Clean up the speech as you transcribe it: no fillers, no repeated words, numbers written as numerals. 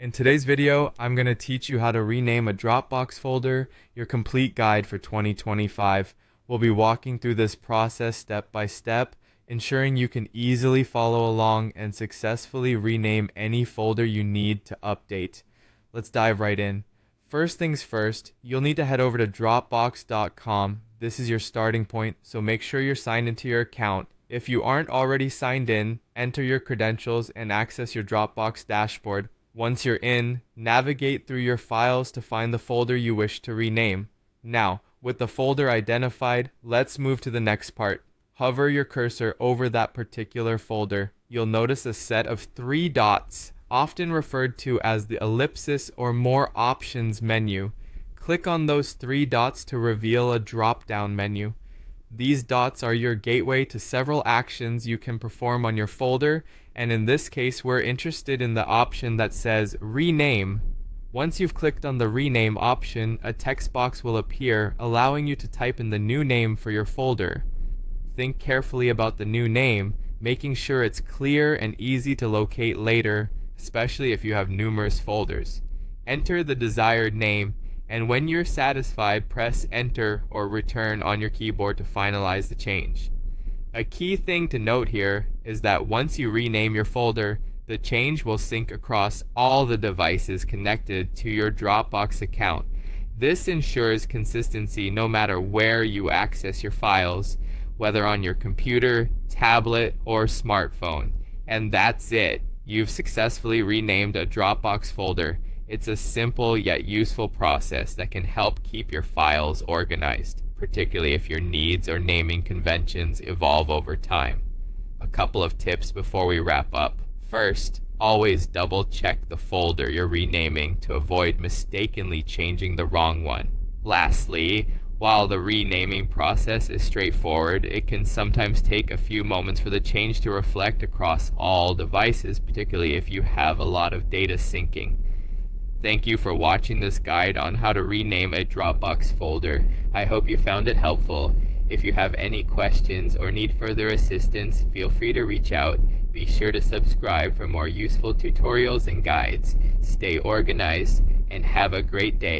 In today's video, I'm going to teach you how to rename a Dropbox folder, your complete guide for 2025. We'll be walking through this process step by step, ensuring you can easily follow along and successfully rename any folder you need to update. Let's dive right in. First things first, you'll need to head over to Dropbox.com. This is your starting point, so make sure you're signed into your account. If you aren't already signed in, enter your credentials and access your Dropbox dashboard. Once you're in, navigate through your files to find the folder you wish to rename. Now, with the folder identified, let's move to the next part. Hover your cursor over that particular folder. You'll notice a set of 3 dots, often referred to as the ellipsis or more options menu. Click on those 3 dots to reveal a drop-down menu. These dots are your gateway to several actions you can perform on your folder, and in this case we're interested in the option that says Rename. Once you've clicked on the Rename option, a text box will appear allowing you to type in the new name for your folder. Think carefully about the new name, making sure it's clear and easy to locate later, especially if you have numerous folders. Enter the desired name, and when you're satisfied, press Enter or Return on your keyboard to finalize the change. A key thing to note here is that once you rename your folder, the change will sync across all the devices connected to your Dropbox account. This ensures consistency no matter where you access your files, whether on your computer, tablet, or smartphone. And that's it. You've successfully renamed a Dropbox folder. It's a simple yet useful process that can help keep your files organized, particularly if your needs or naming conventions evolve over time. A couple of tips before we wrap up. First, always double check the folder you're renaming to avoid mistakenly changing the wrong one. Lastly, while the renaming process is straightforward, it can sometimes take a few moments for the change to reflect across all devices, particularly if you have a lot of data syncing. Thank you for watching this guide on how to rename a Dropbox folder. I hope you found it helpful. If you have any questions or need further assistance, feel free to reach out. Be sure to subscribe for more useful tutorials and guides. Stay organized and have a great day.